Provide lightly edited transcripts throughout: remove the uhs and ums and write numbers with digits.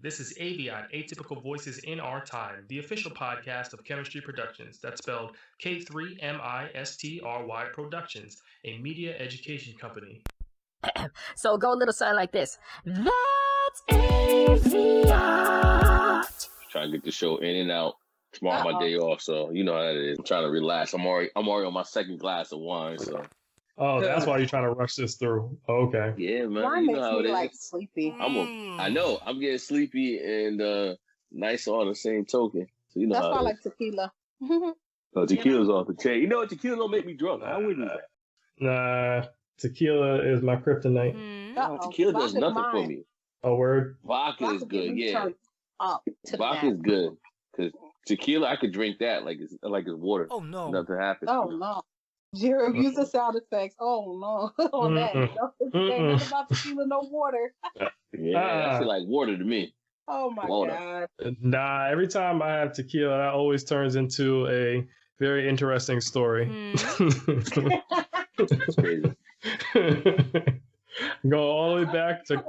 This is AVIOT, Atypical Voices in Our Time, the official podcast of Chemistry Productions. That's spelled K3MISTRY Productions, a media education company. So go a little something like this. That's AVIOT. Trying to get the show in and out. Tomorrow my day off, so you know how that is. I'm trying to relax. I'm already on my second glass of wine, so. Oh, that's why you're trying to rush this through. Oh, okay. Yeah, man. Wine you makes know how me it like is. sleepy. I know. I'm getting sleepy and nice on the same token. So you know That's how why I it like is. tequila. Tequila's off the chain. You know what? Tequila don't make me drunk. I wouldn't do that. Nah, tequila is my kryptonite. Tequila does nothing for me. A word? Vodka is good, yeah. Vodka is good. Because tequila, I could drink that like it's water. Oh, no. Nothing happens. Oh, no. Jared, use the sound effects. Oh, no. On that. Ain't nothing about tequila, no water. Yeah, I feel like water to me. Oh, my God. Nah, every time I have tequila, that always turns into a very interesting story. That's crazy. Go all the way back to...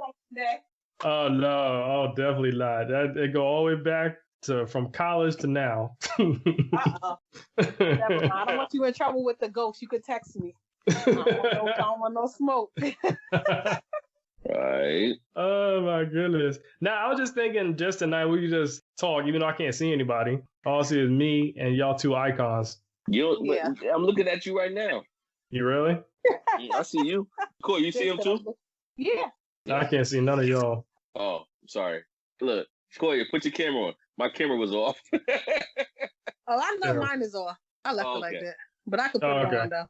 Oh, no. Oh, definitely not. It go all the way back to from college to now. Never mind. I don't want you in trouble with the ghost. You could text me. I don't want no smoke. Right. Oh my goodness. Now I was just thinking just tonight we could just talk, even though I can't see anybody. All I see is me and y'all two icons. I'm looking at you right now. You really? I see you. Cool, you see him too? Yeah. I can't see none of y'all. Oh, sorry. Look, Koya, put your camera on. My camera was off. Oh, I know mine is off. I left it like that. But I could put it on, though.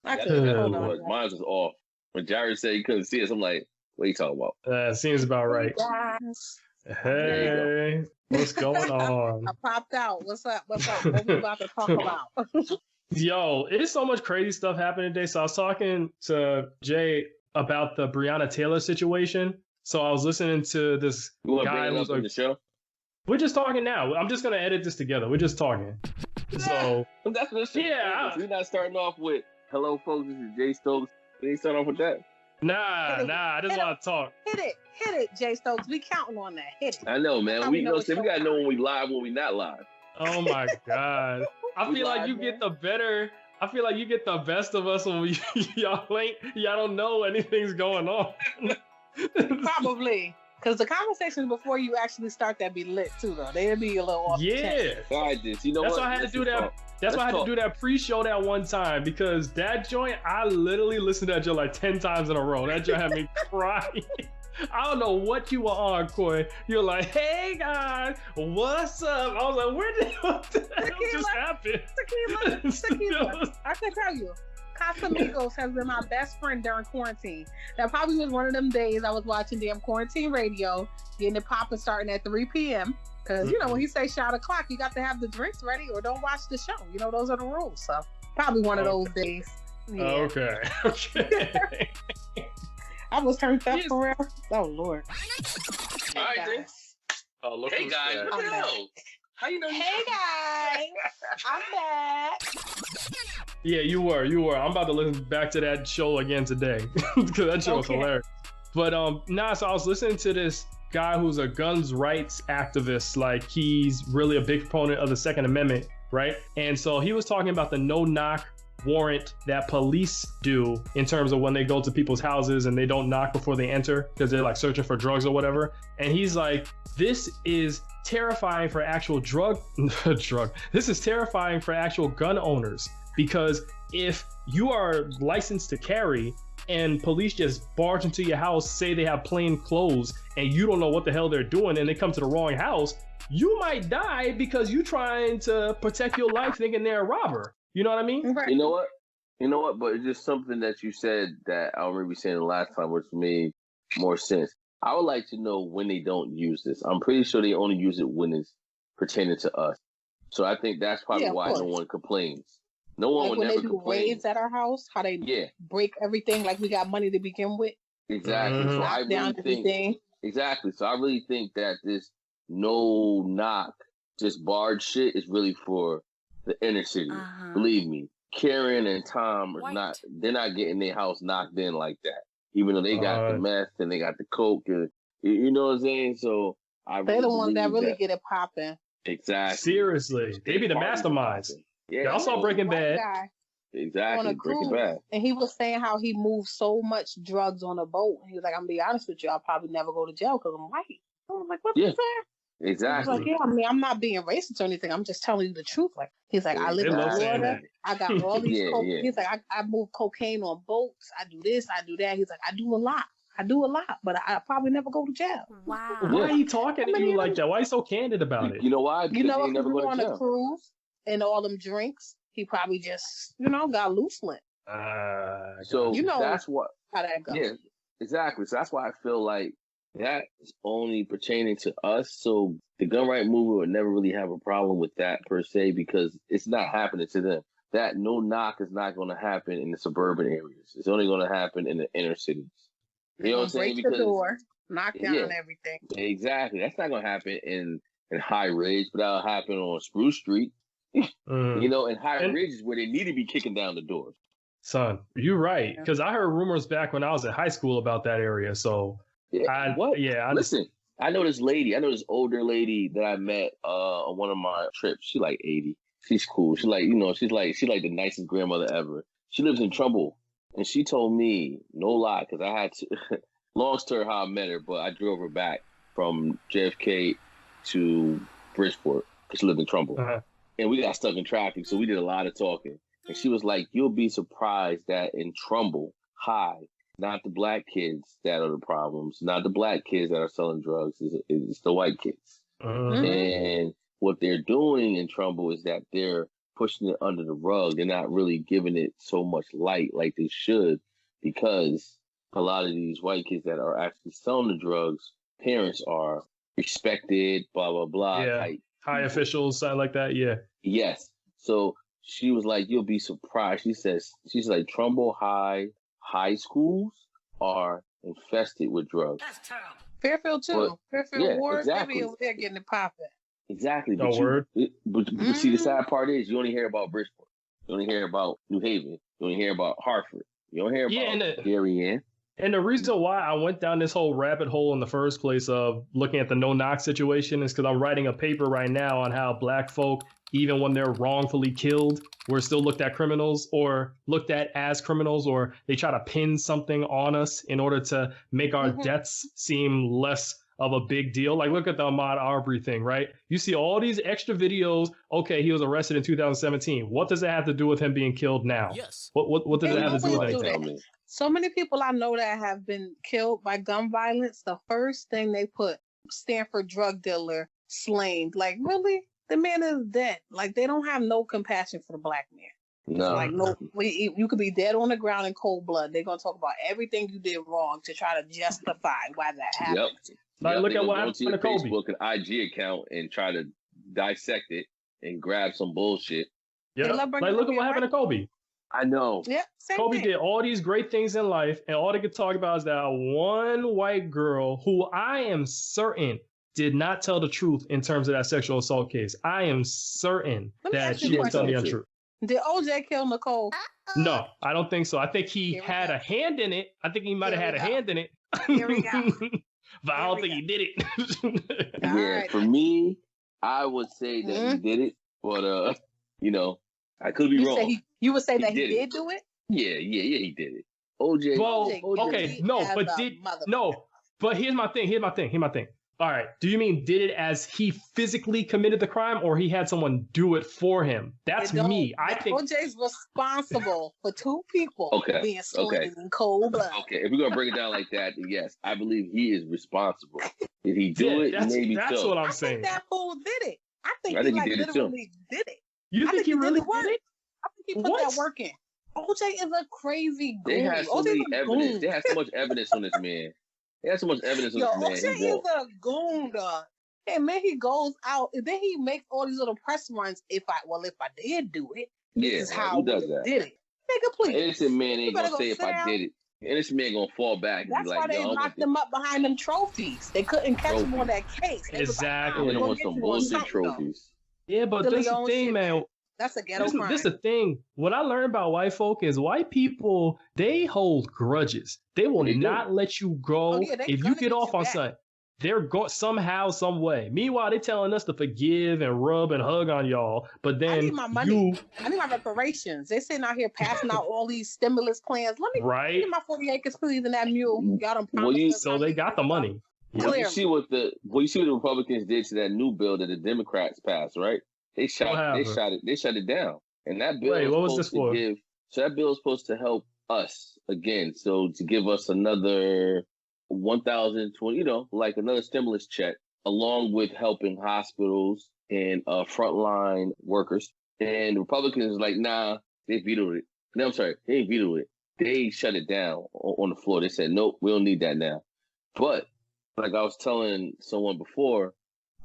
I could. Hold on. Mine was off. When Jared said he couldn't see us, I'm like, what are you talking about? Seems about right. Hey, what's going on? I popped out. What's up? What we about to talk about? Yo, it's so much crazy stuff happening today. So I was talking to Jay about the Breonna Taylor situation. So I was listening to this guy who's like, the show? We're just talking now. I'm just gonna edit this together. We're just talking. So that's what we're not starting off with hello folks, this is Jay Stokes. We ain't start off with that. Nah, I just want to talk. Hit it, Jay Stokes. We counting on that. Hit it. I know, man. We gotta know when we live, when we not live. Oh my God. I feel like you get the best of us when y'all don't know anything's going on. Probably. Because the conversations before you actually start that be lit too, though. They'd be a little off. Yeah. That's why I had to do that. That's why I had to do that pre-show that one time, because that joint, I literally listened to that joint like 10 times in a row. That joint had me crying. I don't know what you were on, Coy. You're like, hey guys, what's up? I was like, what the hell just happened? Tequila. I can tell you. Casamigos has been my best friend during quarantine. That probably was one of them days I was watching damn quarantine radio, getting it popping starting at 3 p.m. Because, you know, when you say shot o'clock, you got to have the drinks ready or don't watch the show. You know, those are the rules. So probably one of those days. Yeah. Okay. I was turned up for real. Oh, Lord. All right, then. Oh, hey, guys. What the hell? How you know? Hey, guys. I'm back. Yeah, you were. I'm about to listen back to that show again today because that show was hilarious. But so I was listening to this guy who's a guns rights activist. Like, he's really a big proponent of the Second Amendment, right? And so he was talking about the no-knock warrant that police do in terms of when they go to people's houses and they don't knock before they enter because they're like searching for drugs or whatever. And he's like, this is terrifying for actual This is terrifying for actual gun owners, because if you are licensed to carry and police just barge into your house, say they have plain clothes, and you don't know what the hell they're doing, and they come to the wrong house, you might die because you're trying to protect your life thinking they're a robber. You know what I mean? Right. You know what? But it's just something that you said that I remember you saying the last time, which made more sense. I would like to know when they don't use this. I'm pretty sure they only use it when it's pertaining to us. So I think that's probably why no one complains. No one would never complain. When they do raids at our house, how they break everything like we got money to begin with. Exactly. So I really think exactly. So I really think that this no knock, just barge shit is really for the inner city. Believe me, Karen and Tom are they're not getting their house knocked in like that. Even though they got the meth and they got the coke, and, you know what I'm saying? So They're the ones that really get it popping. Exactly. Seriously, they be the masterminds. Yeah, y'all saw Breaking Bad. Exactly. On a Breaking cruise, Bad. and he was saying how he moved so much drugs on a boat. And he was like, "I'm gonna be honest with you, I'll probably never go to jail because I'm white." I was like, "What is that?" Exactly. He was like, "Yeah, I mean, I'm not being racist or anything. I'm just telling you the truth." Like, he's like, "I live in Florida. I got all these. He's like, I move cocaine on boats. I do this. I do that." He's like, "I do a lot. But I probably never go to jail." Wow. Why are you talking to you like that? Why are you so candid about it? You know why? Because you know, if never you go were on to jail. a cruise and all them drinks, he probably just, got loose lit. So that's what. How that goes. Yeah, exactly. So that's why I feel like that's only pertaining to us. So the gun right movement would never really have a problem with that per se because it's not happening to them. That no knock is not going to happen in the suburban areas. It's only going to happen in the inner cities. You know what I'm saying? Break the door, knock down everything. Exactly. That's not going to happen in High Ridge, but that'll happen on Spruce Street. And High Ridge is where they need to be kicking down the doors. Son, you're right. Because I heard rumors back when I was in high school about that area. So, Listen, I know this older lady that I met on one of my trips. She like 80. She's cool. She's like the nicest grandmother ever. She lives in Trumbull. And she told me, no lie, because I had to, long story how I met her, but I drove her back from JFK to Bridgeport because she lived in Trumbull. And we got stuck in traffic, so we did a lot of talking. And she was like, you'll be surprised that in Trumbull High, not the black kids that are the problems, not the black kids that are selling drugs, it's the white kids. And what they're doing in Trumbull is that they're pushing it under the rug. They're not really giving it so much light like they should because a lot of these white kids that are actually selling the drugs, parents are respected, blah, blah, blah. Yeah, high officials, something like that, yeah. Yes. So she was like, you'll be surprised. She's like, Trumbull high schools are infested with drugs. That's terrible. Fairfield too. Fairfield Ward, exactly. maybe they're getting it popping. Exactly. But see, the sad part is you only hear about Bridgeport. You only hear about New Haven. You only hear about Hartford. You don't hear about Darien. And the reason why I went down this whole rabbit hole in the first place of looking at the no-knock situation is because I'm writing a paper right now on how black folk, even when they're wrongfully killed, we're still looked at criminals or looked at as criminals, or they try to pin something on us in order to make our deaths seem less of a big deal. Like, look at the Ahmaud Arbery thing, right? You see all these extra videos. Okay, he was arrested in 2017. What does it have to do with him being killed now? Yes. What does it have to do with anything? So many people I know that have been killed by gun violence, the first thing they put, Stanford drug dealer slain. Like, really? The man is dead. Like, they don't have no compassion for the black man. No. Like, no, you could be dead on the ground in cold blood. They're going to talk about everything you did wrong to try to justify why that happened. Yep. Like, look at what happened to Kobe. Facebook and IG account and try to dissect it and grab some bullshit. Yeah. Like, look at what happened to Kobe. I know. Yeah. Kobe did all these great things in life, and all they could talk about is that one white girl who I am certain did not tell the truth in terms of that sexual assault case. I am certain that she didn't tell the untruth. Did OJ kill Nicole? No, I don't think so. I think he had a hand in it. I think he might have had a hand in it. Here we go. But I don't think he did it. Yeah, for me, I would say that he did it, but I could be wrong. You would say that he did do it? Yeah, he did it. OJ. Well, okay, but here's my thing. All right, do you mean did it as he physically committed the crime, or he had someone do it for him? That's me. I think OJ's responsible for two people being slain in cold blood. Okay, if we're gonna break it down like that, then yes, I believe he is responsible. Did he do it? Maybe that's so. What I'm saying. I think that fool did it. I think he like did literally did it. You think he really did it? I think he put that work in. OJ is a crazy goon. They had so many evidence. They had so much evidence on this man. They had so much evidence on this man. OJ is a goon, dog. And man, he goes out and then he makes all these little press runs. If I did do it, this is how who does that? Did it? Nigga, please. Innocent man ain't gonna say if I did it. Innocent man gonna fall back. That's and be like, why they locked them up behind them trophies. They couldn't catch him on that case. Exactly. They want some bullshit trophies. Yeah, but that's the thing, man. That's a ghetto crime. This is the thing. What I learned about white folk is white people, they hold grudges. They will not let you go if you get off on something. they're somehow, some way. Meanwhile, they're telling us to forgive and rub and hug on y'all. But then I need my money. I need my reparations. They're sitting out here passing out all these stimulus plans. Let me get my 40 acres, please, and that mule. Y'all don't promise. So they got the money. Well, you see what the Republicans did to that new bill that the Democrats passed, right? They shut it down. And that bill what was this for? That bill is supposed to help us again. So to give us another 1,020, like another stimulus check, along with helping hospitals and frontline workers. And the Republicans like, nah, they vetoed it. No, I'm sorry, they ain't vetoed it. They shut it down on the floor. They said, nope, we don't need that now. But like I was telling someone before,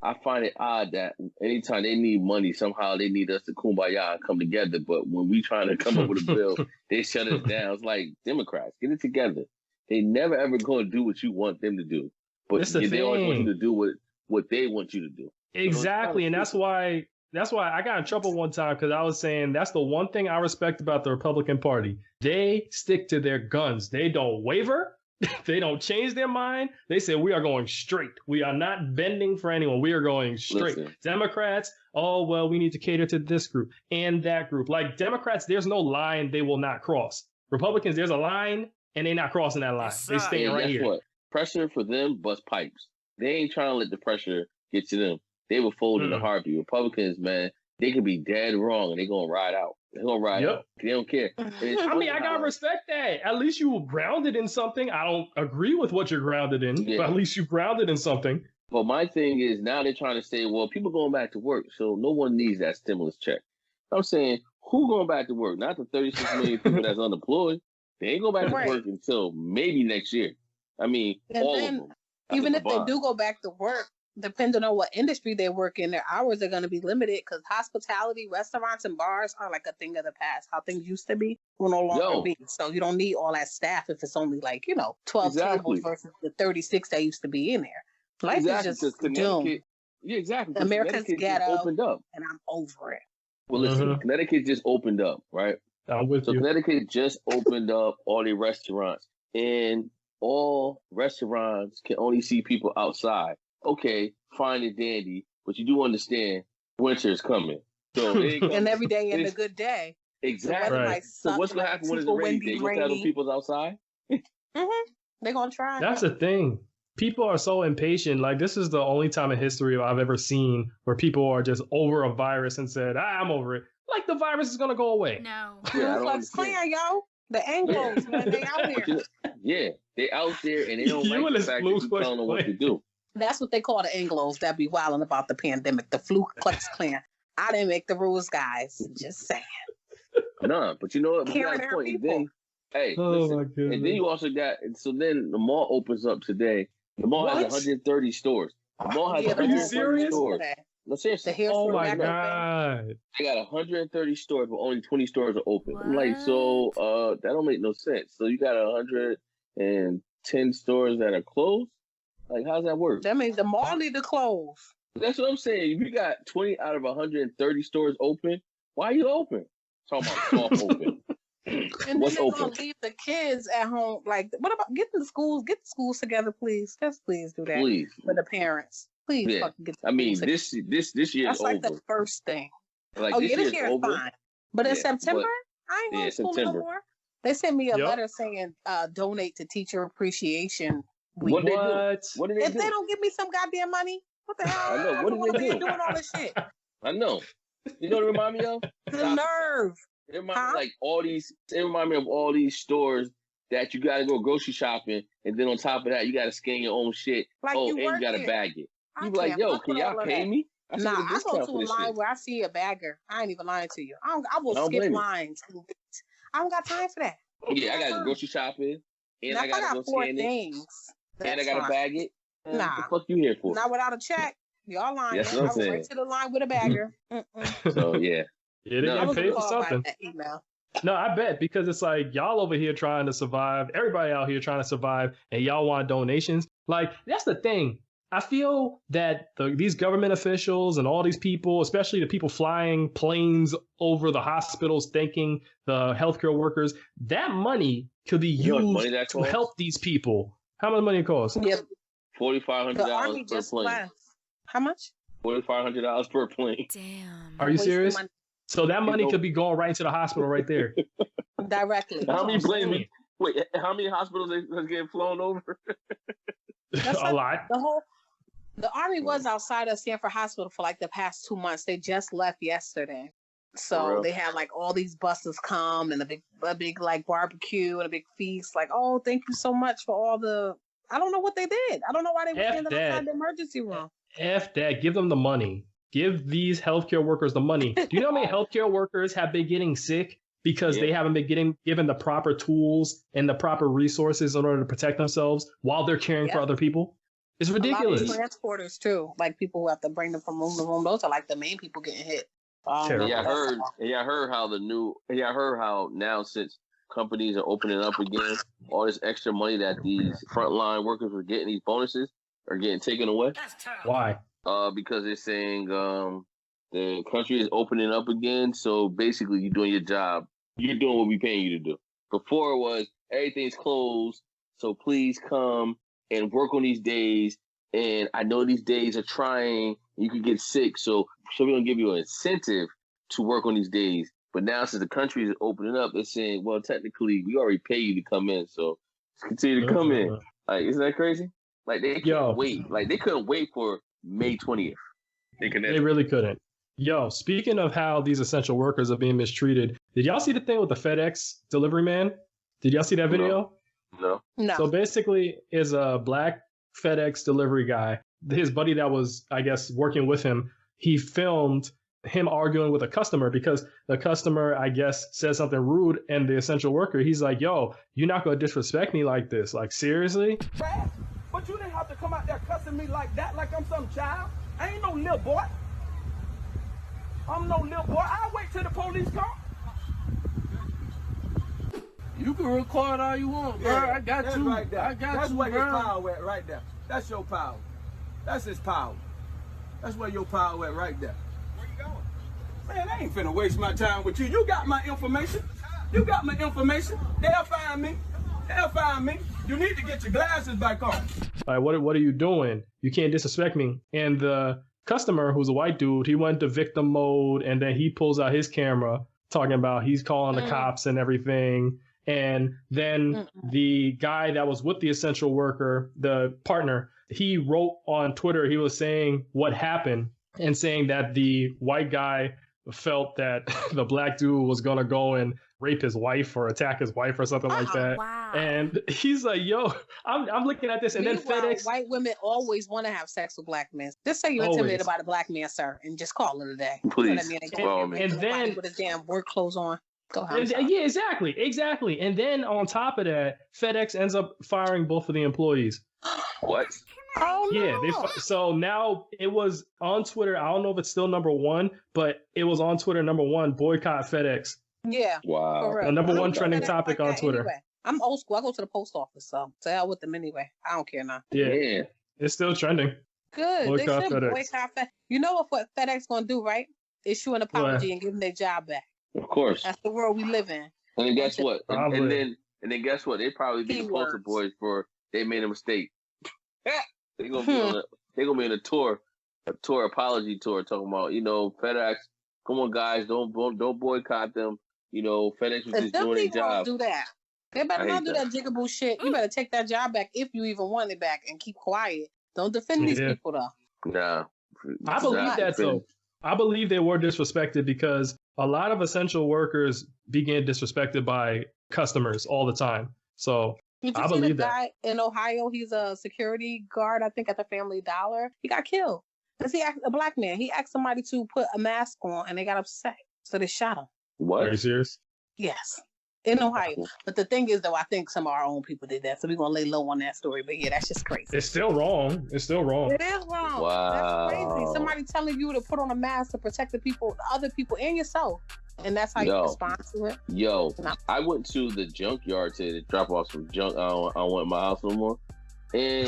I find it odd that anytime they need money, somehow they need us to kumbaya and come together. But when we trying to come up with a bill, they shut us down. It's like, Democrats, get it together. They never ever going to do what you want them to do. But they always want you to do what they want you to do. Exactly. And that's why I got in trouble one time, because I was saying that's the one thing I respect about the Republican Party. They stick to their guns. They don't waver. They don't change their mind. They say, we are going straight. We are not bending for anyone. We are going straight. Listen. Democrats, oh, well, we need to cater to this group and that group. Like Democrats, there's no line they will not cross. Republicans, there's a line and they're not crossing that line. They staying right here. What? Pressure for them, bust pipes. They ain't trying to let the pressure get to them. They will fold in a heartbeat. Republicans, man, they can be dead wrong and they're going to ride out. They're going to ride out. They don't care. I mean, I got to respect that. At least you were grounded in something. I don't agree with what you're grounded in, but at least you grounded in something. But my thing is, now they're trying to say, well, people going back to work, so no one needs that stimulus check. I'm saying, who going back to work? Not the 36 million people that's unemployed. They ain't going back to work until maybe next year. I mean, all of them. Even if they do go back to work, depending on what industry they work in, their hours are going to be limited, because hospitality, restaurants, and bars are like a thing of the past. How things used to be will no longer be. So you don't need all that staff if it's only 12 tables versus the 36 that used to be in there. Life is just doomed. Yeah, exactly. America's ghetto, opened up, and I'm over it. Well, listen, Connecticut just opened up, right? I'm with you. Connecticut just opened up all the restaurants, and all restaurants can only see people outside. Okay, fine and dandy, but you do understand winter is coming. So and every day ain't a good day. Exactly. So what's gonna happen when it's a rainy day? You gonna tell them people's outside? They're gonna try. That's the thing. People are so impatient. Like, this is the only time in history I've ever seen where people are just over a virus and said, I'm over it. Like, the virus is gonna go away. No. It's clear, yo. The Anglos, man, they out there. Yeah, they out there and they don't like the fact that you telling them what to do. That's what they call the Anglos that be wilding about the pandemic, the Ku Klux Klan. I didn't make the rules, guys. Just saying. Nah, but you know what? Caring point. people. Then, listen, and then you also got, so then the mall opens up today. The mall has 130 stores. The mall has 130 stores. No, seriously. Oh my God. They got 130 stores, but only 20 stores are open. What? I'm like, so that don't make no sense. So you got 110 stores that are closed? Like, how's that work? That means the mall need to close. That's what I'm saying. If you got 20 out of 130 stores open, why are you open? Talking about soft open. And what's then they're going to leave the kids at home. Like, what about get the schools together, please? Just please do that. Please. For the parents. Please fucking get the this year That's is like over. the first thing. Like, this year is fine. But in September, I ain't going to school no more. They sent me a letter saying donate to Teacher Appreciation Week. What do they do? If they don't give me some goddamn money, what the hell? I know. What do they do? Doing all this shit. I know. You know what it remind me of? The nerve. It remind me it remind me of all these stores that you gotta go grocery shopping, and then on top of that, you gotta scan your own shit. Like and you gotta bag it. You be like, yo, can y'all pay me? I go to a line where I see a bagger. I ain't even lying to you. I will skip lines. I don't got time for that. Yeah, I gotta go grocery shopping, and I gotta go scan it, and I gotta bag it. What the fuck you here for? Not without a check. Y'all lying. That's what I'm saying. I went to the line with a bagger. So yeah. Yeah, they get paid for something. No, I bet, because it's like y'all over here trying to survive. Everybody out here trying to survive, and y'all want donations. Like, that's the thing. I feel that these government officials and all these people, especially the people flying planes over the hospitals, thanking the healthcare workers, that money could be used to help these people. How much money it costs? Yep. $4,500 per plane. Left. How much? $4,500 per plane. Damn. Are you serious? So that money could be going right into the hospital right there. Directly. How many planes? Wait, how many hospitals are getting flown over? A lot. The Army was outside of Stanford Hospital for like the past 2 months. They just left yesterday. So they had like all these buses come and a big like barbecue and a big feast. Like, oh, thank you so much for all the. I don't know what they did. I don't know why they were standing outside the emergency room. F that. Give them the money. Give these healthcare workers the money. Do you know how many healthcare workers have been getting sick because they haven't been given the proper tools and the proper resources in order to protect themselves while they're caring for other people? It's ridiculous. A lot of transporters too, like people who have to bring them from room to room. Those are like the main people getting hit. I heard how now since companies are opening up again, all this extra money that these frontline workers were getting, these bonuses are getting taken away. Why? Because they're saying the country is opening up again, so basically you're doing your job. You're doing what we're paying you to do. Before it was everything's closed, so please come and work on these days. And I know these days are trying. You could get sick, so we're gonna give you an incentive to work on these days. But now since the country is opening up, they're saying, well, technically we already pay you to come in, so continue to come in. Like, isn't that crazy? Like they can't wait. Like they couldn't wait for May 20th. They really couldn't. Yo, speaking of how these essential workers are being mistreated, did y'all see the thing with the FedEx delivery man? Did y'all see that video? No. So basically, is a black FedEx delivery guy. His buddy that was, I guess, working with him, he filmed him arguing with a customer because the customer, I guess, said something rude, and the essential worker, he's like, yo, you're not going to disrespect me like this. Like, seriously? But you didn't have to come out there cussing me like that, like I'm some child. I ain't no little boy. I'm no little boy. I'll wait till the police come. You can record all you want, bro. I got you. Right there. That's where your power at right there. That's your power. That's his power. That's where your power at right there. Where you going? Man, I ain't finna waste my time with you. You got my information. They'll find me. You need to get your glasses back on. Like, what are you doing? You can't disrespect me. And the customer, who's a white dude, he went to victim mode, and then he pulls out his camera talking about he's calling the cops and everything. And then the guy that was with the essential worker, the partner, he wrote on Twitter, he was saying what happened and saying that the white guy felt that the black dude was going to go and rape his wife or attack his wife or something like that. Wow. And he's like, yo, I'm looking at this. And then FedEx. White women always want to have sex with black men. Just say you're intimidated by the black man, sir, and just call it a day. Please. And then with his damn work clothes on. Yeah, exactly. And then on top of that, FedEx ends up firing both of the employees. What? Oh, yeah. No. So now it was on Twitter. I don't know if it's still number one, but it was on Twitter, number one, boycott FedEx. Yeah. Wow. The number one trending topic on Twitter. Anyway. I'm old school. I go to the post office, so to hell with them anyway. I don't care now. Yeah. It's still trending. Good. Boycott they should FedEx. boycott FedEx. You know what FedEx gonna do, right? Issue an apology and give them their job back. Of course. That's the world we live in. And then guess what? And then guess what? They probably be the poster boys for they made a mistake. They're gonna be on a tour apology tour talking about, FedEx, come on guys, don't boycott them. FedEx was just doing their job. Do that. They better not do that jigaboo shit. You better take that job back if you even want it back and keep quiet. Don't defend these people though. Nah. I believe that though. I believe they were disrespected because a lot of essential workers began disrespected by customers all the time. So I believe that. Guy in Ohio, he's a security guard, I think, at the Family Dollar. He got killed. Because a black man. He asked somebody to put a mask on and they got upset. So they shot him. What? Are you serious? Yes. In Ohio. But the thing is, though, I think some of our own people did that. So we're going to lay low on that story. But yeah, that's just crazy. It's still wrong. It is wrong. Wow. That's crazy. Somebody telling you to put on a mask to protect the other people, and yourself. And that's how you respond to it. Yo, I went to the junkyard to drop off some junk. I don't want my house no more. And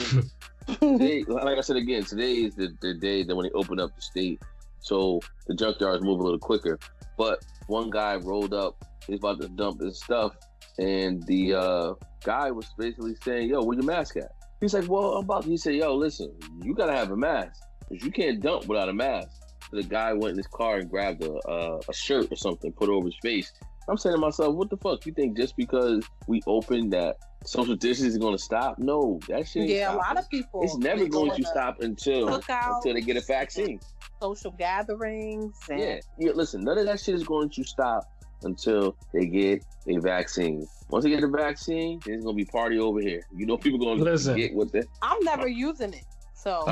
today, like I said again, today is the day that when they open up the state. So the junkyards move a little quicker. But one guy rolled up. He's about to dump his stuff. And the guy was basically saying, yo, where your mask at? He's like, well, he said, yo, listen, you gotta have a mask because you can't dump without a mask. So the guy went in his car and grabbed a shirt or something, put it over his face. I'm saying to myself, what the fuck? You think just because we open that social distance is going to stop? No, that shit ain't stopping. A lot of people. It's never going to stop until they get a vaccine. Social gatherings. And... Yeah, listen, none of that shit is going to stop until they get a vaccine. Once they get the vaccine, there's going to be party over here. You know, people going to get with it. I'm never using it. So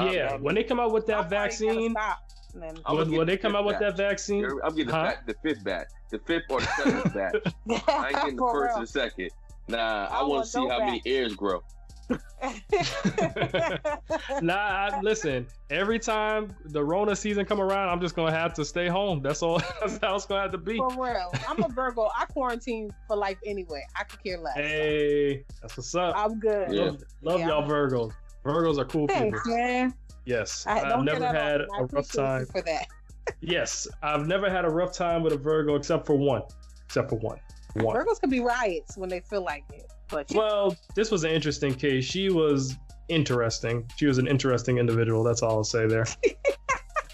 when they come out with that vaccine, when they come out with that vaccine, I'm getting the fifth batch, the fifth or the seventh batch. I ain't getting the first or the second. Nah, I want to see how many ears grow. Listen, every time the Rona season come around, I'm just gonna have to stay home. That's all. That's how it's gonna have to be. For real, I'm a Virgo. I quarantine for life anyway. I could care less. Hey, that's what's up. I'm good. Love y'all Virgos. Virgos are cool people. Thanks, man. Yes, I've never had a rough time for that. Yes, I've never had a rough time with a Virgo except for one. Virgos can be riots when they feel like it. Well, this was an interesting case. She was interesting. She was an interesting individual. That's all I'll say there.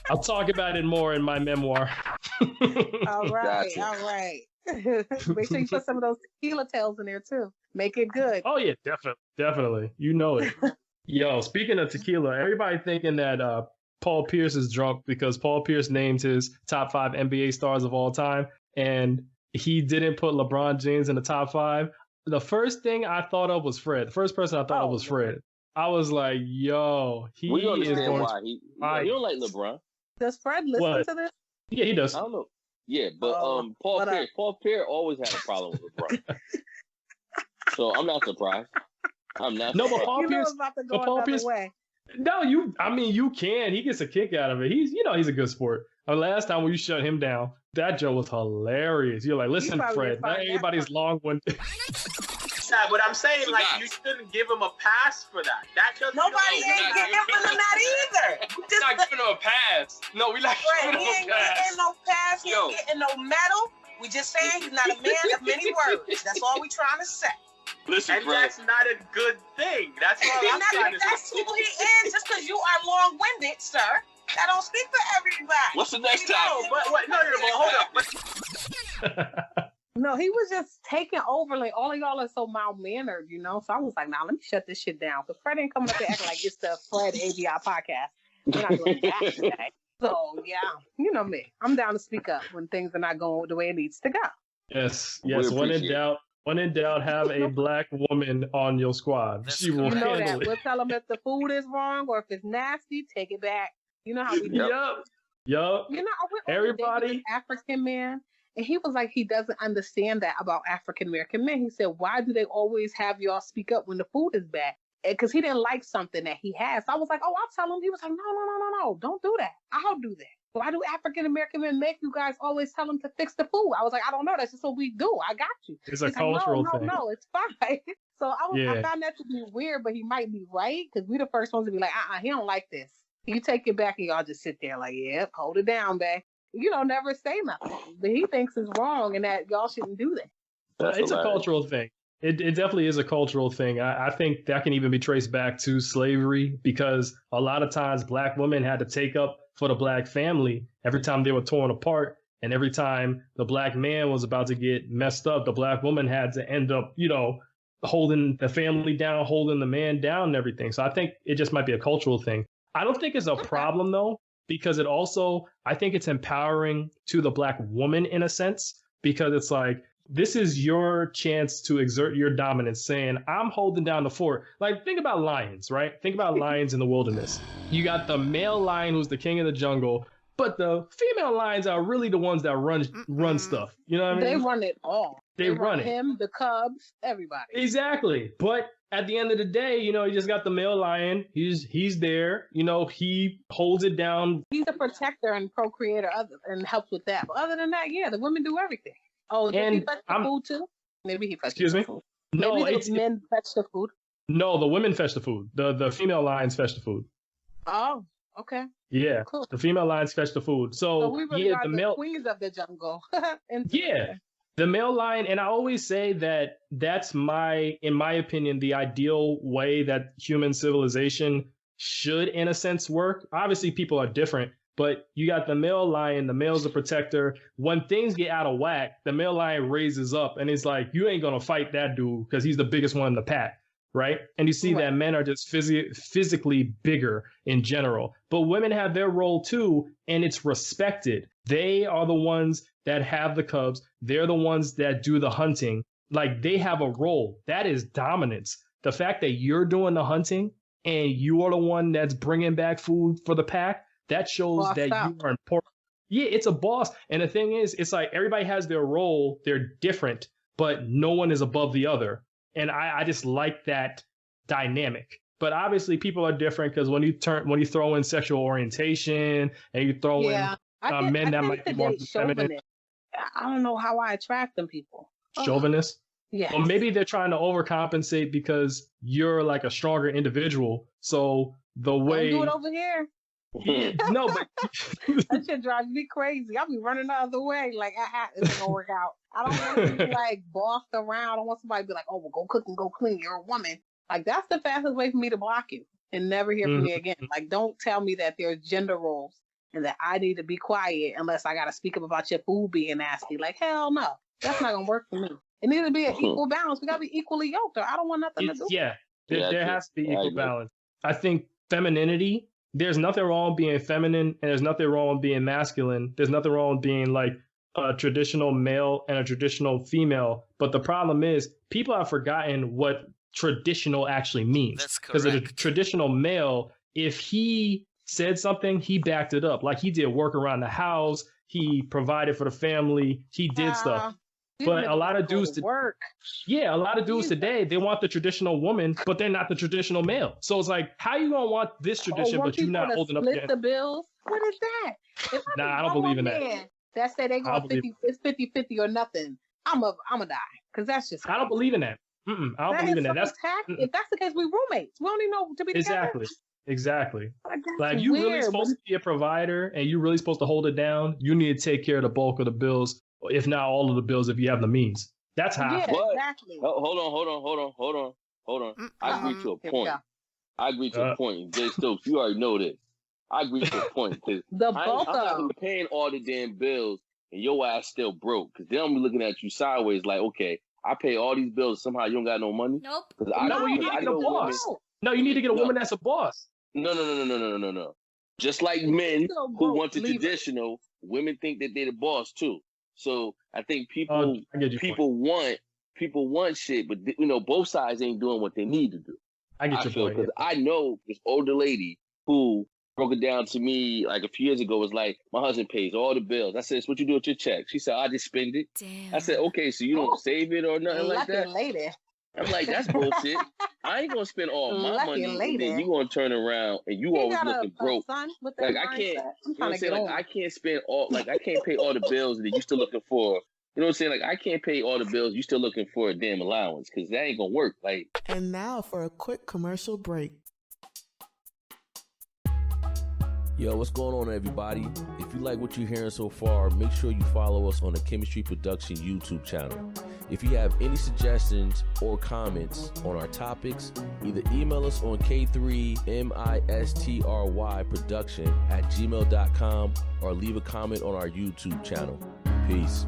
I'll talk about it more in my memoir. All right. Make sure you put some of those tequila tales in there too. Make it good. Oh yeah, definitely. You know it. Yo, speaking of tequila, everybody thinking that Paul Pierce is drunk because Paul Pierce named his top 5 NBA stars of all time, and he didn't put LeBron James in the top 5. The first thing I thought of was Fred. The first person I thought of was Fred. I was like, yo, he is going why. You don't like LeBron. Does Fred listen to this? Yeah, he does. I don't know. Yeah, but Paul Pierce always had a problem with LeBron. So I'm not surprised. No, but Paul Pierce about to go another way. No, you can. He gets a kick out of it. He's a good sport. Last time when you shut him down, that joke was hilarious. You're like, listen, Fred, not everybody's long-winded. But I'm saying, you shouldn't give him a pass for that. Nobody ain't giving him that either. We're not giving him a pass. No, we're not giving him a pass. He ain't getting no pass. He ain't getting no medal. We just saying he's not a man of many words. That's all we trying to say. Listen, and Fred, that's not a good thing. That's all I'm trying to say. That's who he is. Just because you are long-winded, sir, that don't speak for everybody. What's the next time? Hold up. No, he was just taking over. Like, all of y'all are so mild-mannered, you know? So I was like, let me shut this shit down. Because Fred ain't coming up here acting like it's the Fred AVIOT podcast. We're not doing that today. So, yeah, you know me. I'm down to speak up when things are not going the way it needs to go. Yes. When in doubt, have a black woman on your squad. She will handle that. We'll tell them if the food is wrong or if it's nasty, take it back. You know how we do. Yup. You know, everybody. African man, and he was like, he doesn't understand that about African American men. He said, why do they always have y'all speak up when the food is bad? Because he didn't like something that he has. So I was like, I'll tell him. He was like, no, don't do that. I'll do that. Why do African American men make you guys always tell them to fix the food? I was like, I don't know. That's just what we do. I got you. It's a cultural thing. No, it's fine. So I found that to be weird, but he might be right because we the first ones to be like, he don't like this. You take it back and y'all just sit there like, yeah, hold it down, babe. You don't never say nothing. But he thinks it's wrong and that y'all shouldn't do that. It's a cultural thing. It definitely is a cultural thing. I think that can even be traced back to slavery because a lot of times black women had to take up for the black family every time they were torn apart. And every time the black man was about to get messed up, the black woman had to end up, holding the family down, holding the man down and everything. So I think it just might be a cultural thing. I don't think it's a problem, though, because I think it's empowering to the black woman in a sense, because it's like, this is your chance to exert your dominance, saying, I'm holding down the fort. Like, think about lions, right? Think about lions in the wilderness. You got the male lion who's the king of the jungle, but the female lions are really the ones that run stuff. You know what I mean? They run it all. They run it. Him, the cubs, everybody. Exactly. But at the end of the day, you just got the male lion. He's there. He holds it down. He's a protector and procreator and helps with that. But other than that, yeah, the women do everything. Oh, did he fetch the food too? Maybe he fetched the food. No, maybe the men fetch the food. No, the women fetch the food. The female lions fetch the food. Oh, okay. Yeah, cool. The female lions fetch the food. So we really are the queens of the jungle. The male lion, and I always say that that's in my opinion, the ideal way that human civilization should, in a sense, work. Obviously, people are different, but you got the male lion, the male's a protector. When things get out of whack, the male lion raises up and it's like, you ain't going to fight that dude because he's the biggest one in the pack, right? And you see that men are just physically bigger in general. But women have their role too, and it's respected. They are the ones that have the cubs. They're the ones that do the hunting. Like, they have a role. That is dominance. The fact that you're doing the hunting and you are the one that's bringing back food for the pack, that shows that you are important. Yeah, it's a boss. And the thing is, it's like everybody has their role. They're different, but no one is above the other. And I just like that dynamic. But obviously people are different because when you throw in sexual orientation and you throw in men that might be more feminine. I don't know how I attract them people. Chauvinist? Yeah. Well, maybe they're trying to overcompensate because you're like a stronger individual. So the way. Don't do it over here. Yeah, no, but that shit drives me crazy. I'll be running the other way. Like, it's gonna work out. I don't want to be like bossed around. I don't want somebody to be like, oh, well, go cook and go clean. You're a woman. Like, that's the fastest way for me to block you and never hear from me again. Like, don't tell me that there's gender roles and that I need to be quiet unless I gotta speak up about your food being nasty. Like, hell no, that's not gonna work for me. It needs to be an equal balance. We gotta be equally yoked. Or I don't want nothing to do. Yeah, there has to be equal balance. I think femininity. There's nothing wrong with being feminine, and there's nothing wrong with being masculine. There's nothing wrong with being like a traditional male and a traditional female. But the problem is, people have forgotten what traditional actually means. That's correct. Because a traditional male, if he said something, he backed it up. Like, he did work around the house. He provided for the family. He did stuff. But a lot of dudes today, they want the traditional woman, but they're not the traditional male. So it's like, how you gonna want this tradition, but you're not old enough to split the bills? What is that? I don't believe in that. That say they go 50-50 or nothing. I'm a die because that's just. I don't believe in that. I don't believe in that. If that's the case, we roommates. We don't even know to be together. Exactly. Like, you really supposed to be a provider and you really supposed to hold it down. You need to take care of the bulk of the bills, if not all of the bills, if you have the means. That's how. Yeah, exactly. Hold on. I agree to a point. I agree to a point. Jay Stokes, you already know this. I agree to a point because I'm not paying all the damn bills and your ass still broke. Because then I'm looking at you sideways, like, okay, I pay all these bills. Somehow you don't got no money. Nope. You need to get a boss. No, you need to get a woman that's a boss. No. Just like men who want the traditional, women think that they're the boss too. So I think people want shit, but both sides ain't doing what they need to do. I get your point. Because I know this older lady who broke it down to me like a few years ago. Was like, my husband pays all the bills. I said, "So what you do with your check?" She said, "I just spend it." Damn. I said, "Okay, so you don't save it or nothing like that?" Lady. I'm like, that's bullshit. I ain't gonna spend all my money, and then you gonna turn around and you always looking broke. Like, I can't. You know what I'm saying? Like, I can't spend all. Like, I can't pay all the bills, and then you still looking for. You know what I'm saying? Like, I can't pay all the bills. You still looking for a damn allowance because that ain't gonna work. Like. And now for a quick commercial break. Yo, what's going on, everybody? If you like what you're hearing so far, make sure you follow us on the Chemistry Production YouTube channel. If you have any suggestions or comments on our topics, either email us on k3mistryproduction@gmail.com or leave a comment on our YouTube channel. Peace.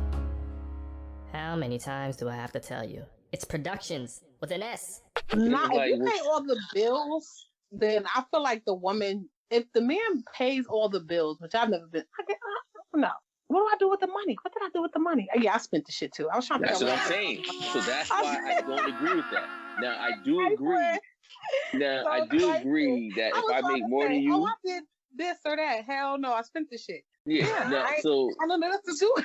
How many times do I have to tell you? It's Productions with an S. If you pay all the bills, then I feel like the woman, if the man pays all the bills, which I've never been, I don't know. What do I do with the money? What did I do with the money? Yeah, I spent the shit too. I was trying to. That's what I'm saying. So that's why I don't agree with that. Now I do agree. I do agree that if I make more than you, I did this or that. Hell no, I spent the shit. Yeah. I don't know what to do.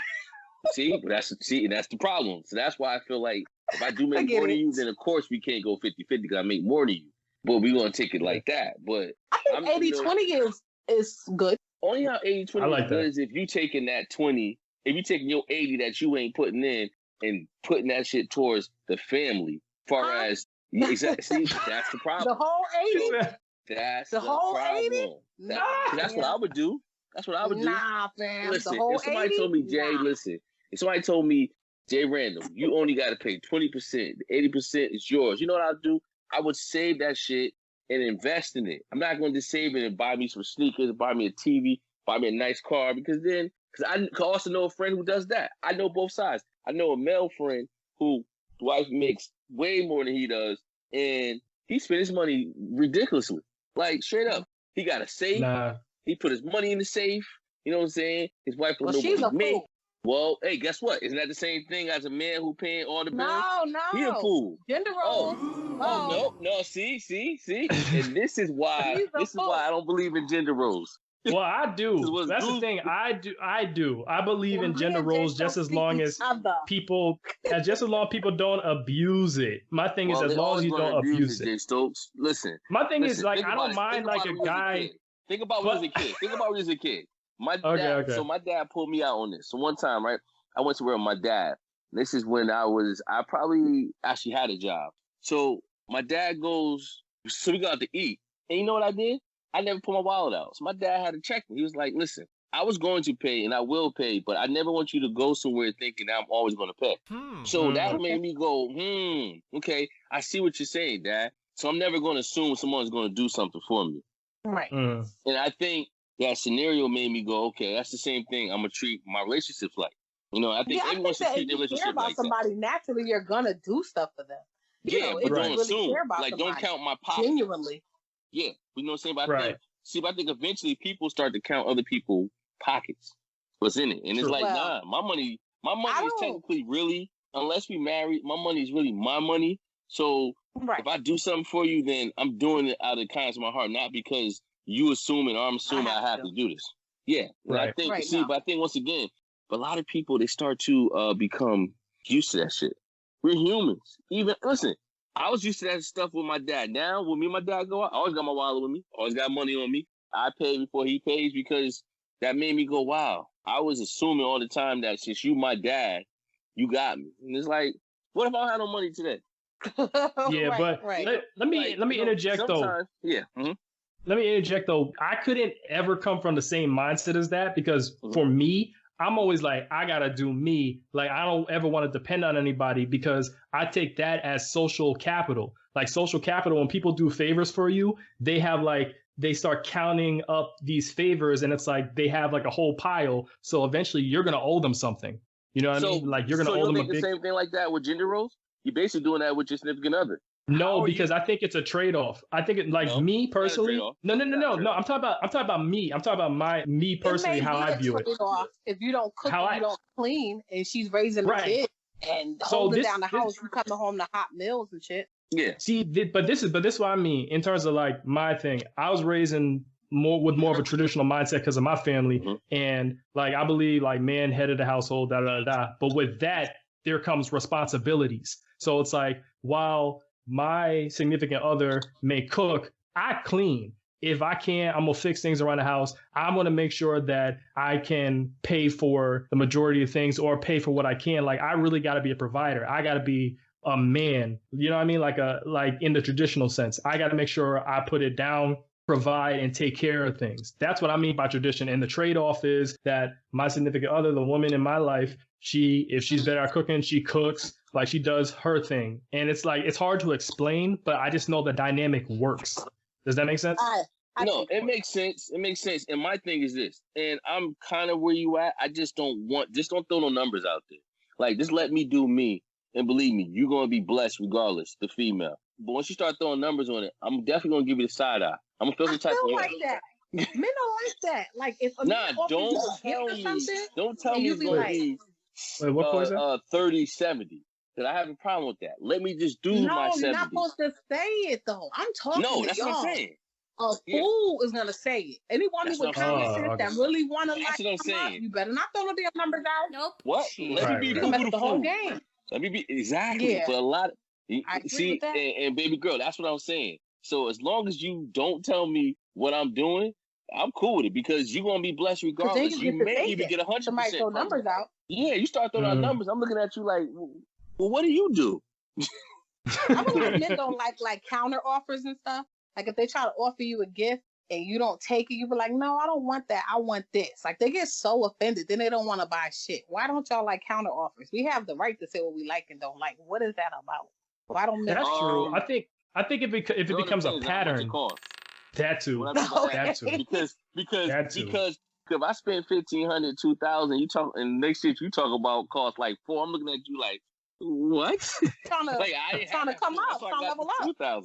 And that's the problem. So that's why I feel like if I do make more than you, then of course we can't go 50-50 because I make more than you. But we're gonna take it like that. But I think 80-20 is good. Only how 80-20 is good is if you taking that 20, if you taking your 80 that you ain't putting in and putting that shit towards the family. Far as exactly, see, that's the problem. The whole 80. That's the whole problem. 80. That's what I would do. That's what I would do. Nah, fam. Listen, the whole if somebody 80? told me, Jay, listen, if somebody told me Jay Randall, you only got to pay 20%. 80% is yours. You know what I'll do? I would save that shit and invest in it. I'm not going to just save it and buy me some sneakers, buy me a TV, buy me a nice car, because I also know a friend who does that. I know both sides. I know a male friend who wife makes way more than he does, and he spent his money ridiculously. Like, straight up. He got a safe. Nah. He put his money in the safe. You know what I'm saying? His wife will know she's what a he made. fool. Well, hey, guess what? Isn't that the same thing as a man who paying all the bills? No. He a fool. Gender roles. No. See. And this is why I don't believe in gender roles. Well, I do. That's the thing. I do. I believe in gender roles just as long as people don't abuse it. My thing is, as long as you don't abuse it. Jay Stokes, listen. My thing is, like, I don't mind like a guy. Think about when he was a kid. My dad. So my dad pulled me out on this. So one time, right, I went to where my dad. This is when I probably actually had a job. So my dad goes, so we got to eat. And you know what I did? I never put my wallet out. So my dad had to check me. He was like, listen, I was going to pay and I will pay, but I never want you to go somewhere thinking I'm always going to pay. So that made me go, okay, I see what you're saying, Dad. So I'm never going to assume someone's going to do something for me. Right. And I think that scenario made me go, okay, that's the same thing I'm going to treat my relationships like. You know, I think everyone should treat their relationship like somebody, naturally, you're going to do stuff for them. But don't assume. Like, don't count my pockets. Genuinely. Yeah, you know what I'm saying? But I think eventually people start to count other people's pockets, what's in it. And it's like, nah, my money is technically really, unless we married, my money is really my money. So if I do something for you, then I'm doing it out of the kindness of my heart, not because you assuming or I'm assuming I have to do this. Yeah. I think, but I think once again, a lot of people, they start to become used to that shit. We're humans. Even, listen, I was used to that stuff with my dad. Now, when me and my dad go out, I always got my wallet with me. Always got money on me. I pay before he pays because that made me go, wow. I was assuming all the time that since you my dad, you got me. And it's like, what if I don't have no money today? Let me interject though. Yeah. Let me interject though. I couldn't ever come from the same mindset as that because for me, I'm always like, I gotta do me. Like, I don't ever want to depend on anybody because I take that as social capital. Like, social capital, when people do favors for you, they start counting up these favors and it's like they have like a whole pile. So eventually you're going to owe them something. You know what I mean? Like, you're going to owe them a big... the same thing like that with gender roles? You're basically doing that with your significant other. No, because I think it's a trade-off. I think it, like, me personally. No. I'm talking about me. I'm talking about me personally, how I view it. If you don't cook, you don't clean, and she's raising a kid and holding down the house, you coming home to hot meals and shit. Yeah. See, but this is what I mean in terms of like my thing. I was raised in more of a traditional mindset because of my family, and like I believe like man head of the household, But with that, there comes responsibilities. So it's like while my significant other may cook, I clean. If I can, I'm going to fix things around the house. I'm going to make sure that I can pay for the majority of things or pay for what I can. Like, I really got to be a provider. I got to be a man. You know what I mean? Like in the traditional sense, I got to make sure I put it down, provide, and take care of things. That's what I mean by tradition. And the trade-off is that my significant other, the woman in my life, if she's better at cooking, she cooks. Like, she does her thing. And it's like, it's hard to explain, but I just know the dynamic works. Does that make sense? No, it makes sense. It makes sense. And my thing is this, and I'm kind of where you at. I just don't throw no numbers out there. Like, just let me do me. And believe me, you're going to be blessed regardless, the female. But once you start throwing numbers on it, I'm definitely going to give you the side eye. I'm going to feel some type of way. That. Men don't like that. Like, if a man don't tell me it's going to be wait, what point is that? 30-70. Because I have a problem with that. Let me just do my 70. No, you're not supposed to say it, though. I'm talking to y'all. No, that's what I'm saying. A fool is going to say it. Any woman with common sense that really want to like come up, you better not throw no damn numbers out. Nope. What? Let me be the whole game. Let me be, exactly. For a lot of, see, and baby girl, that's what I'm saying. So as long as you don't tell me what I'm doing, I'm cool with it because you're going to be blessed regardless. You may even get 100%. Somebody throw numbers out. Yeah, you start throwing out numbers. I'm looking at you like, well, what do you do? I would like men don't like counter offers and stuff. Like if they try to offer you a gift and you don't take it, you be like, no, I don't want that. I want this. Like, they get so offended, then they don't want to buy shit. Why don't y'all like counter offers? We have the right to say what we like and don't like. What is that about? Why don't That's true. I think if it becomes a pattern, that too. That too. Because if I spend $1,500, $2,000, you talk, and next shit you talk about cost like $4,000, I'm looking at you like, what? Trying to come out, trying to level up.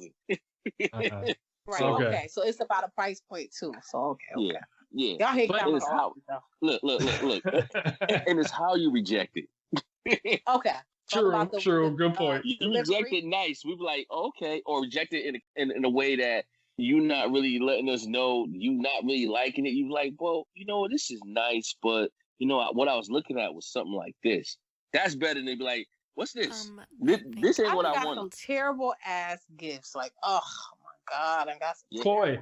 $2,000. Right. Okay. So it's about a price point too. So okay. Yeah. Y'all hate counter offers. Look. And it's how you reject it. Okay. True. Good point. You reject it nice. We be like, okay, or reject it in a way that you not really letting us know you not really liking it. You like, well, you know what, this is nice, but you know what I was looking at was something like this. That's better than be like, what's this? This ain't what I want. Some terrible ass gifts. Like, oh my God, I got some. Koi.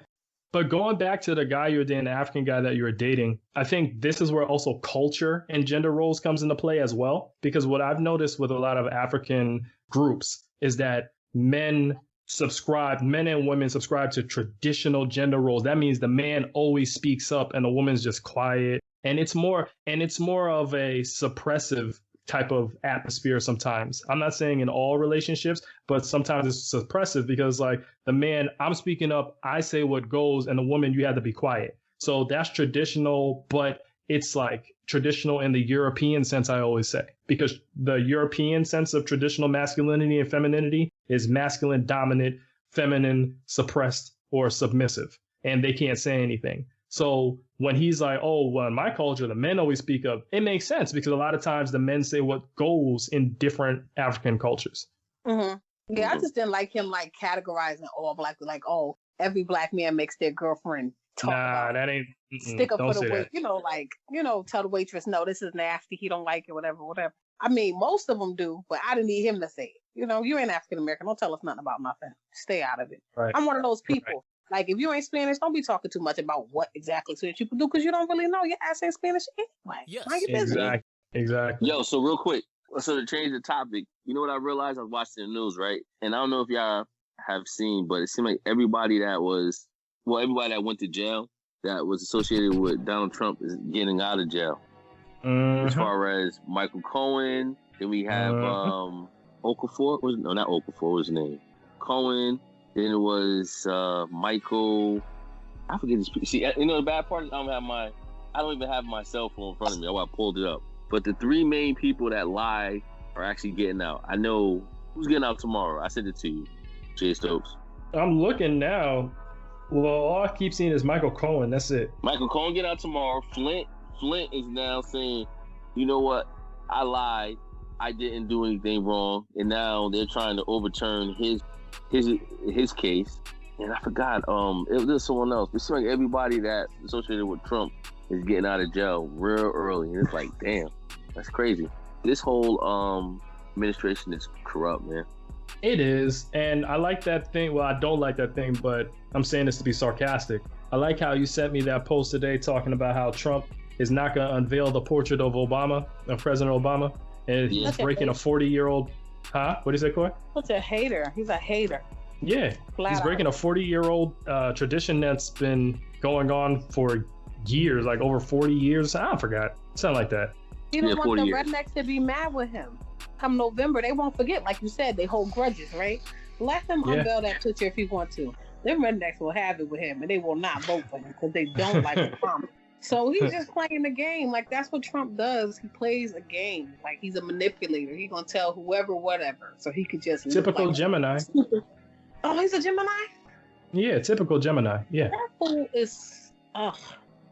But going back to the guy you were dating, the African guy that you were dating, I think this is where also culture and gender roles comes into play as well. Because what I've noticed with a lot of African groups is that men and women subscribe to traditional gender roles. That means the man always speaks up and the woman's just quiet. And it's more of a suppressive type of atmosphere sometimes. I'm not saying in all relationships, but sometimes it's suppressive because like the man, I'm speaking up, I say what goes, and the woman, you have to be quiet. So that's traditional, but it's like traditional in the European sense, I always say, because the European sense of traditional masculinity and femininity is masculine, dominant, feminine, suppressed, or submissive, and they can't say anything. So when he's like, oh, well, in my culture, the men always speak up, it makes sense because a lot of times the men say what goes in different African cultures. Mm-hmm. Yeah, I just didn't like him like categorizing all black, like, oh, every black man makes their girlfriend talk about that ain't stick up for the wait, tell the waitress, no, this is nasty, he don't like it, whatever. I mean, most of them do, but I didn't need him to say it. You ain't African American, don't tell us nothing about nothing. Stay out of it. Right. I'm one of those people. Right. Like, if you ain't Spanish, don't be talking too much about what exactly Spanish people do because you don't really know. Your ass ain't Spanish anyway. Yes. Exactly. Yo, so real quick, so to change the topic, you know what I realized? I was watching the news, right? And I don't know if y'all have seen, but it seemed like everybody that went to jail that was associated with Donald Trump is getting out of jail. Mm-hmm. As far as Michael Cohen, then we have Okafor. Not Okafor, what was his name? Cohen. Then it was Michael. I forget his. See, the bad part is I don't even have my cell phone in front of me. I pulled it up. But the three main people that lie are actually getting out. I know who's getting out tomorrow. I sent it to you, Jay Stokes. I'm looking now. Well, all I keep seeing is Michael Cohen. That's it. Michael Cohen get out tomorrow. Flint is now saying, you know what? I lied. I didn't do anything wrong, and now they're trying to overturn his case. And I forgot, it was someone else. It seems like everybody that's associated with Trump is getting out of jail real early. And it's like, damn, that's crazy. This whole administration is corrupt, man. It is. And I like that thing. Well, I don't like that thing, but I'm saying this to be sarcastic. I like how you sent me that post today talking about how Trump is not going to unveil the portrait of President Obama. And he's breaking a 40-year-old. Huh? What did you say, Coy? What's a hater? He's a hater. Yeah. He's breaking a 40-year-old tradition that's been going on for years, like over 40 years. I forgot. Something like that. You don't want the rednecks to be mad with him. Come November, they won't forget. Like you said, they hold grudges, right? Let them unveil that picture if you want to. Them rednecks will have it with him, and they will not vote for him because they don't like the promise. So he's just playing the game. Like, that's what Trump does. He plays a game. Like, he's a manipulator. He's going to tell whoever whatever. So he could just... Typical Gemini. Oh, he's a Gemini? Yeah, typical Gemini. Yeah. That fool is...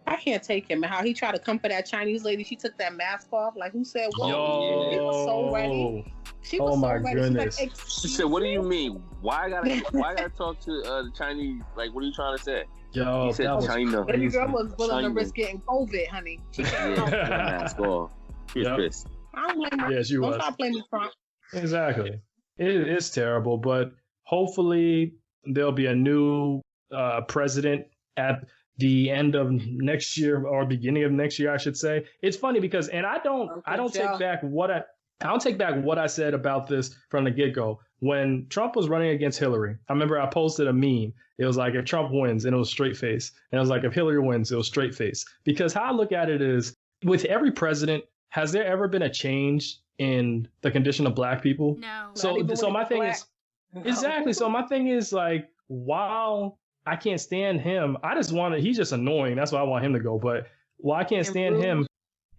I can't take him. And how he tried to come for that Chinese lady. She took that mask off. Like, who said what? She was so ready. She was so ready. Goodness. She said, what do you mean? Why I gotta talk to the Chinese? Like, what are you trying to say? Yo, he said China. Baby girl was willing to risk getting COVID, honey. She can't mask off. She was pissed. I don't blame her. Yeah, she was. Don't stop blaming Trump. Exactly. It's terrible, but hopefully there'll be a new president at the end of next year or beginning of next year, I should say. It's funny because, and I don't take back what I'll take back what I said about this from the get-go. When Trump was running against Hillary, I remember I posted a meme. It was like, if Trump wins, and it was straight face. And it was like, if Hillary wins, it was straight face. Because how I look at it is, with every president, has there ever been a change in the condition of black people? No. So my thing is, exactly. So my thing is, like, while I can't stand him, he's just annoying. That's why I want him to go. But while I can't stand him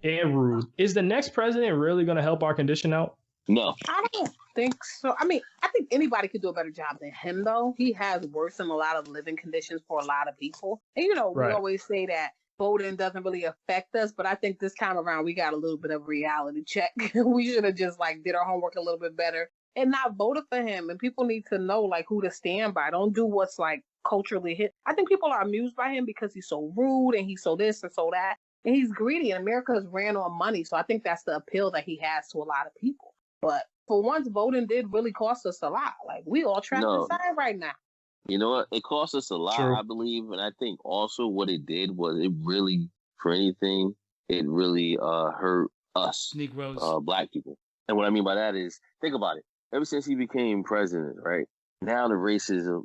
and rude, is the next president really going to help our condition out? No. I don't think so. I mean, I think anybody could do a better job than him, though. He has worsened a lot of living conditions for a lot of people. And, we always say that voting doesn't really affect us, but I think this time around we got a little bit of a reality check. We should have just did our homework a little bit better and not voted for him. And people need to know who to stand by. Don't do what's culturally hit. I think people are amused by him because he's so rude and he's so this and so that. And he's greedy, and America has ran on money. So I think that's the appeal that he has to a lot of people. But for once, voting did really cost us a lot. We all trapped inside right now. You know what? It cost us a lot, I believe. And I think also what it did was it really, for anything, it really hurt us, Negroes, black people. And what I mean by that is, think about it. Ever since he became president, right? Now the racism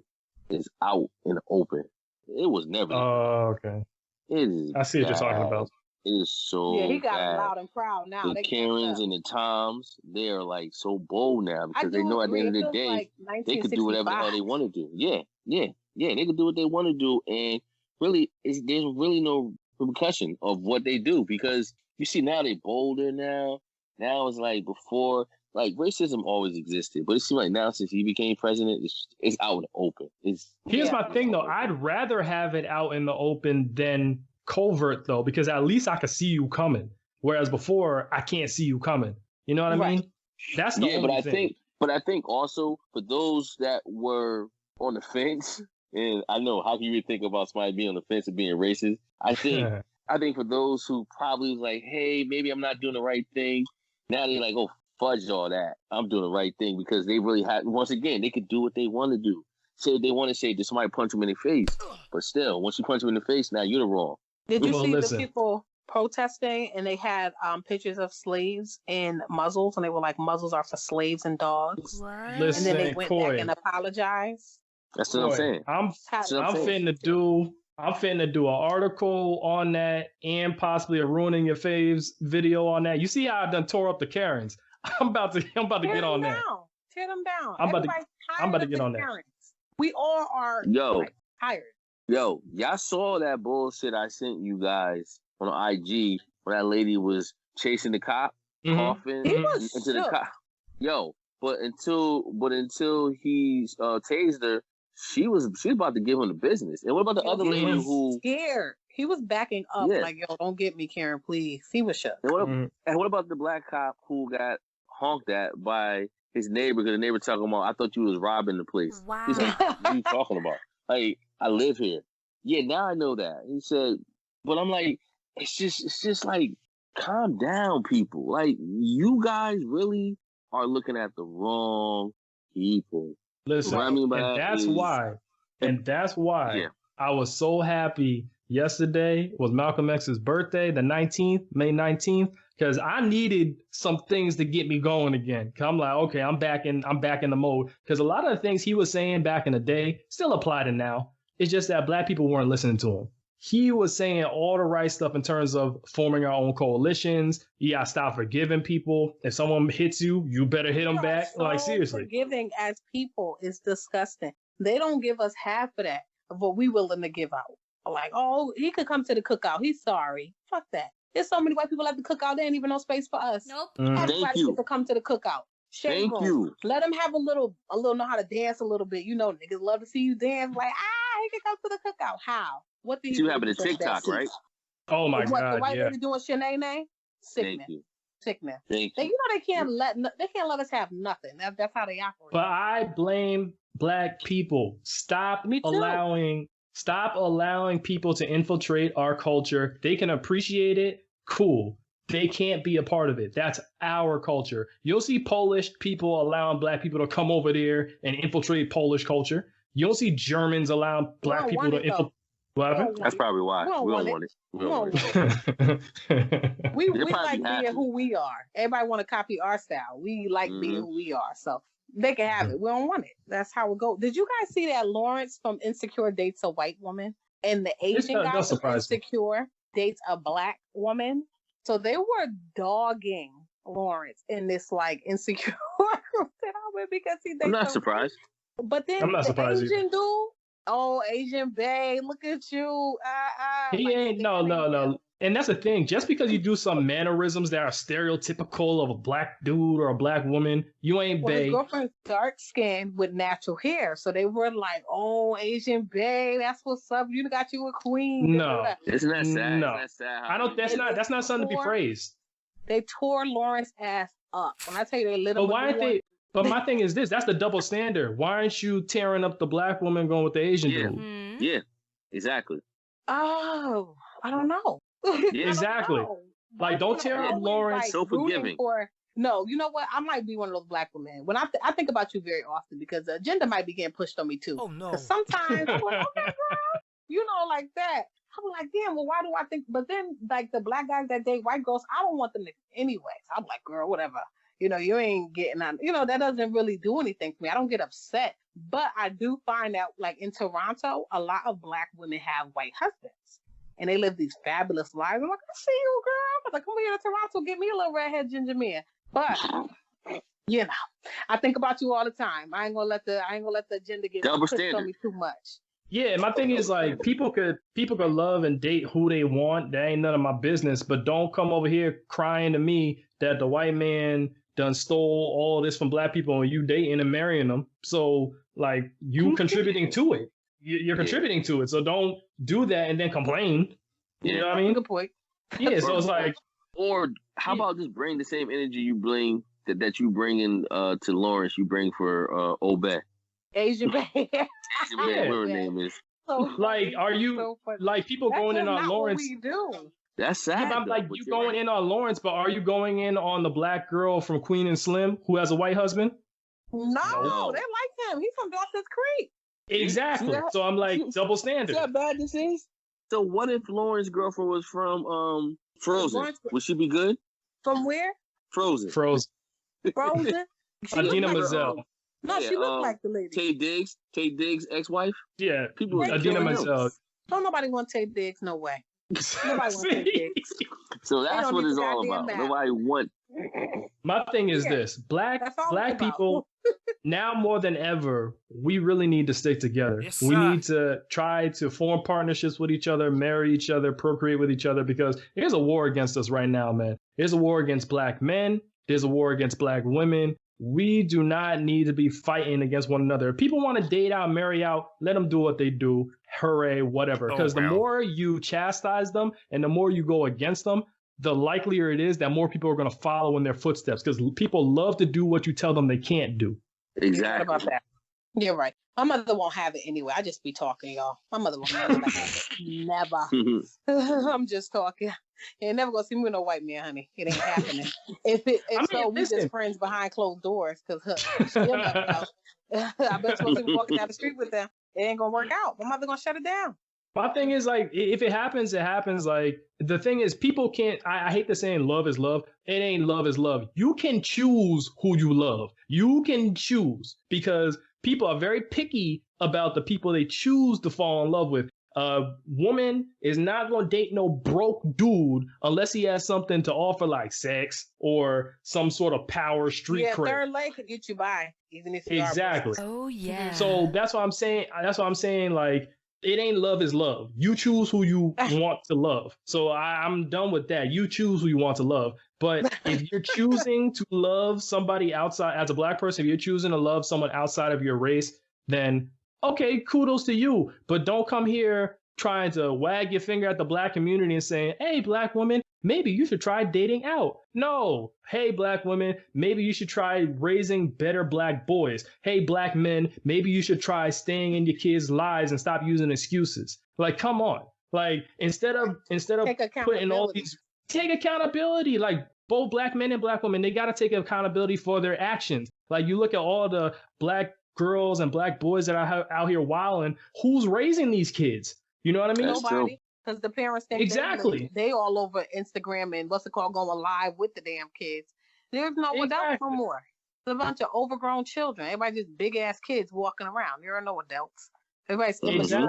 is out in the open. It was never. Oh, okay. It is. I see what you're talking about. It is so. Yeah, he got bad. loud and proud now. The Karens and the Toms, they are so bold now because they know at the end of the day they could do whatever the hell they want to do. Yeah, they could do what they want to do, and really, there's really no repercussion of what they do because you see now they bolder now. Now it's before. Racism always existed, but it seems like now since he became president, it's out in the open. Here's my thing, though. I'd rather have it out in the open than covert, though, because at least I could see you coming. Whereas before, I can't see you coming. You know what I mean? That's the only thing. But I think also for those that were on the fence, and I know how can you think about somebody being on the fence and being racist? I think for those who probably was hey, maybe I'm not doing the right thing. Now they're oh, fudge all that. I'm doing the right thing because they really had, once again, they could do what they want to do. Say what they want to say, did somebody punch them in the face? But still, once you punch them in the face, now you're the wrong. Did you see the people protesting and they had pictures of slaves and muzzles and they were muzzles are for slaves and dogs? What? Listen, and then they went back and apologized. That's what I'm saying. I'm finna do an article on that and possibly a ruining your faves video on that. You see how I done tore up the Karens? I'm about to get on that. Tear them down. I'm about to get on that. We all are tired. Yo, y'all saw that bullshit I sent you guys on IG when that lady was chasing the cop, coughing into the cop. Yo, but until he tased her, she was about to give him the business. And what about the other lady who scared? He was backing up yo, don't get me, Karen, please. He was shook. And what about the black cop who got honked at by his neighbor because the neighbor talking about, I thought you was robbing the place. Wow. He's like, what are you talking about? I live here. Yeah, now I know that. He said, but I'm it's just calm down, people. You guys really are looking at the wrong people. Listen, what I mean by and that's why I was so happy yesterday was Malcolm X's birthday, the 19th, May 19th, because I needed some things to get me going again. Cause I'm okay, I'm back in the mode. Because a lot of the things he was saying back in the day still apply to now. It's just that black people weren't listening to him. He was saying all the right stuff in terms of forming our own coalitions. You gotta stop forgiving people. If someone hits you, you better hit them back. So seriously. Forgiving as people is disgusting. They don't give us half of that of what we willing to give out. Oh, he could come to the cookout. He's sorry. Fuck that. There's so many white people at the cookout. There ain't even no space for us. Nope. Everybody get to come to the cookout. Thank you. Let them have a little know how to dance a little bit. Niggas love to see you dance. He can come to the cookout. How? What do you having a TikTok, right? Oh my God! The white lady doing Shanae? Sickening. Sickening. They can't let us have nothing. That's how they operate. But I blame black people. Stop allowing people to infiltrate our culture. They can appreciate it. Cool. They can't be a part of it. That's our culture. You'll see Polish people allowing black people to come over there and infiltrate Polish culture. You'll see Germans allowing black people to infiltrate. What happened? That's probably why. We don't want it. We don't want it. We like being who we are. Everybody want to copy our style. We like being who we are. So they can have it. We don't want it. That's how it goes. Did you guys see that Lawrence from Insecure dates a white woman? And the Asian guy from Insecure dates a black woman? So they were dogging Lawrence in this like Insecure group that I'm in because he dates. I'm not surprised. But then the Asian dude, Asian bae, look at you. He like, ain't no. And that's the thing. Just because you do some mannerisms that are stereotypical of a black dude or a black woman, you ain't bae. His girlfriend's dark skinned with natural hair. So they were like, Asian bae, that's what's up. You got you a queen. No. Isn't that sad? No. Isn't that sad? I don't that's not something to be praised. They tore Lawrence's ass up. When I tell you they lit him up. But my thing is this, that's the double standard. Why aren't you tearing up the black woman going with the Asian dude? Yeah, exactly. Oh, I don't know. Yeah, exactly. Like, don't tear up Lawrence. So forgiving. No, you know what? I might be one of those black women. When I think about you very often because the agenda might be getting pushed on me too. Oh, no. Because sometimes I'm like, okay, girl, like that. I'm like, damn, well, why do I think? But then, like, the black guys that date white girls, I don't want them to anyway. So I'm like, girl, whatever. You ain't getting on, that doesn't really do anything for me. I don't get upset. But I do find out, like, in Toronto, a lot of black women have white husbands. And they live these fabulous lives. I'm like, I see you, girl. I'm like, come here to Toronto, get me a little redhead ginger man. But, I think about you all the time. I ain't gonna let the agenda get pushed on me too much. Yeah, my thing is like people could love and date who they want. That ain't none of my business. But don't come over here crying to me that the white man done stole all this from black people and you dating and marrying them. So like you contributing to it. You're contributing to it. So don't do that and then complain. You know what I mean? Good point. Yeah, so it's like, or how about just bring the same energy you bring that you bring in to Lawrence, you bring for Obey. Asian Bay. Whatever her name is. Like, are you like people going in on Lawrence? What we do. That's sad. Yeah, I'm like you going in on Lawrence, but are you going in on the black girl from Queen and Slim who has a white husband? No, they like him. He's from Dawson's Creek. Exactly. So I'm like double standard. See how bad this is? So what if Lauren's girlfriend was from Frozen? Would she be good? From where? Frozen. Frozen? Adina Menzel. No, she looked like the lady. Tay Diggs' ex-wife? Yeah. Adina Menzel. Don't nobody want Tay Diggs, no way. Nobody wants Tay Diggs. So that's what it's all about. Nobody want. My thing is this. Black people, now more than ever, we really need to stick together. Yes, we need to try to form partnerships with each other, marry each other, procreate with each other, because there's a war against us right now, man. There's a war against black men. There's a war against black women. We do not need to be fighting against one another. If people want to date out, marry out, let them do what they do. Hooray, whatever. Because the more you chastise them and the more you go against them, the likelier it is that more people are going to follow in their footsteps, because people love to do what you tell them they can't do. Exactly. What about that? You're right. My mother won't have it anyway. I just be talking, y'all. My mother won't never have it. Never. I'm just talking. You ain't never gonna see me with no white man, honey. It ain't happening. We just friends behind closed doors, because she'll never know. I bet you'll see me walking down the street with them. It ain't gonna work out. My mother gonna shut it down. My thing is, like, if it happens, it happens. Like, the thing is, people can't, I hate the saying love is love. It ain't love is love. You can choose who you love. You can choose, because people are very picky about the people they choose to fall in love with. A woman is not going to date no broke dude unless he has something to offer, like sex or some sort of power, street cred. Third leg could get you by, even if you exactly. Oh yeah. So that's what I'm saying. Like, it ain't love is love. You choose who you want to love. So I'm done with that. You choose who you want to love. But if you're choosing to love somebody outside, as a black person, if you're choosing to love someone outside of your race, then okay, kudos to you. But don't come here trying to wag your finger at the black community and saying, hey, black woman, maybe you should try dating out. No. Hey, black women, maybe you should try raising better black boys. Hey, black men, maybe you should try staying in your kids' lives and stop using excuses. Like, come on. Like, instead of putting all these, take accountability. Like, both black men and black women, they got to take accountability for their actions. Like, you look at all the black girls and black boys that are out here wilding. Who's raising these kids? You know what I mean? That's Nobody. Because the parents think exactly they all over Instagram and what's it called, going live with the damn kids. There's no adults no more. It's a bunch of overgrown children. Everybody just big ass kids walking around. There are no adults. Everybody's still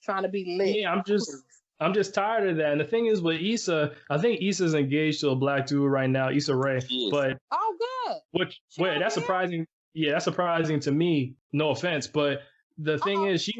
trying to be lit. Yeah, I'm just tired of that. And the thing is with Issa, I think Issa's engaged to a black dude right now, Issa Rae. But good. That's surprising. Yeah, that's surprising to me. No offense, but the thing is, she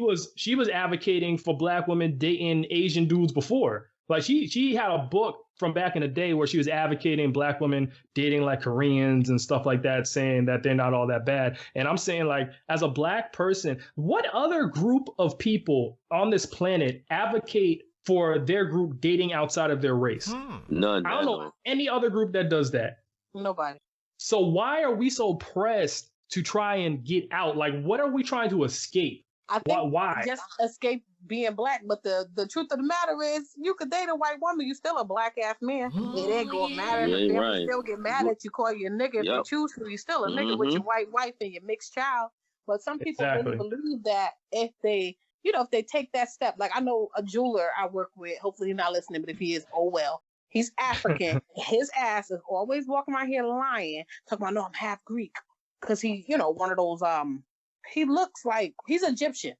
was advocating for black women dating Asian dudes before. Like she had a book from back in the day where she was advocating black women dating like Koreans and stuff like that, saying that they're not all that bad. And I'm saying, like, as a black person, what other group of people on this planet advocate for their group dating outside of their race? None. I don't know any other group that does that. Nobody. So why are we so pressed to try and get out? Like, what are we trying to escape? I think why? Just escape being black. But the truth of the matter is, you could date a white woman, you still a black ass man. It ain't gonna matter. The family still get mad at you, call you a nigga if you choose to. You still a nigga with your white wife and your mixed child. But some people really believe that if they, if they take that step, like I know a jeweler I work with, hopefully he's not listening, but if he is, oh well. He's African. His ass is always walking around here lying, talking about, no, I'm half Greek. Because he, one of those, he looks like, he's Egyptian,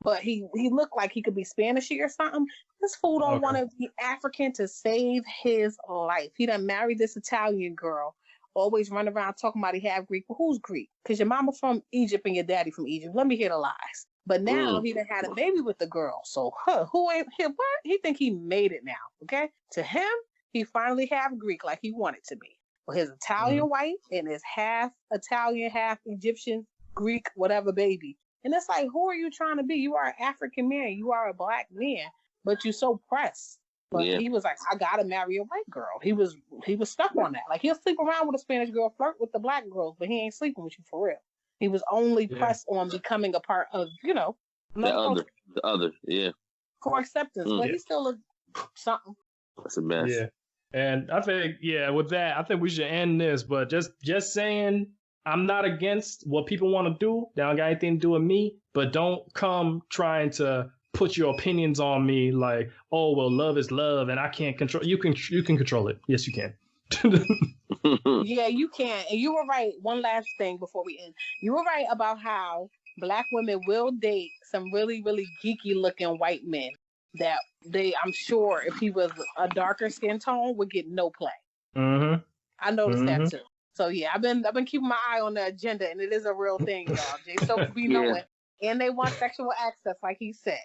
but he looked like he could be Spanishy or something. This fool don't want to be African to save his life. He done married this Italian girl, always run around talking about he half Greek. Well, who's Greek? Because your mama from Egypt and your daddy from Egypt. Let me hear the lies. But now he done had a baby with the girl. So, who ain't here? What? He think he made it now, okay? To him, he finally half Greek like he wanted to be. Well, his Italian wife and his half Italian, half Egyptian, Greek, whatever baby. And it's like, who are you trying to be? You are an African man. You are a black man, but you're so pressed. But he was like, I gotta marry a white girl. He was stuck on that. Like, he'll sleep around with a Spanish girl, flirt with the black girls, but he ain't sleeping with you for real. He was only pressed on becoming a part of, the other, for acceptance. But he's still something. That's a mess. Yeah. And I think, with that, I think we should end this. But just saying, I'm not against what people want to do. That don't got anything to do with me. But don't come trying to put your opinions on me like, oh, well, love is love and I can't control. You can control it. Yes, you can. Yeah, you can. And you were right. One last thing before we end. You were right about how black women will date some really, really geeky looking white men that I'm sure if he was a darker skin tone would get no play. Mm-hmm. I noticed that too. So yeah, I've been keeping my eye on the agenda, and it is a real thing, y'all. J Soap be knowing, and they want sexual access, like he said.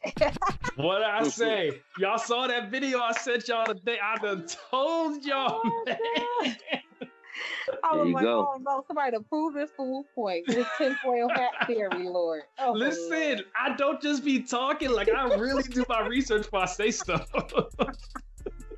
What did I say? Y'all saw that video I sent y'all today. I done told y'all, man. I was like, oh no, somebody to prove this fool's point. This tinfoil hat theory, Lord. Oh, listen, Lord. I don't just be talking. Like, I really do my research before I say stuff.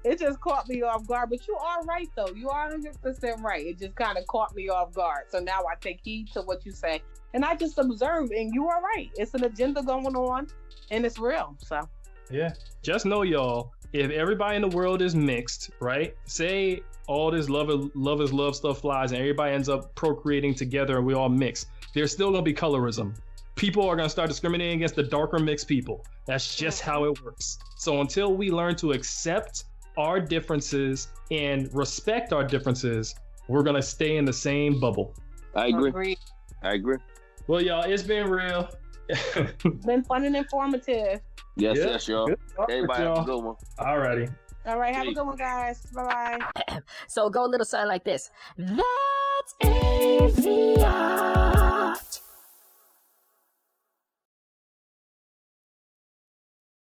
It just caught me off guard. But you are right, though. You are 100% right. It just kind of caught me off guard. So now I take heed to what you say. And I just observe, and you are right. It's an agenda going on, and it's real. So yeah, just know, y'all, if everybody in the world is mixed, right? Say all this love is love stuff flies and everybody ends up procreating together and we all mix. There's still gonna be colorism. People are gonna start discriminating against the darker mixed people. That's just how it works. So until we learn to accept our differences and respect our differences, we're gonna stay in the same bubble. I agree. Well, y'all, it's been real. Been fun and informative. Yes, y'all. Everybody have a good one. Alrighty. All right, have a good one, guys. Bye-bye. So go a little something like this. That's AVIOT.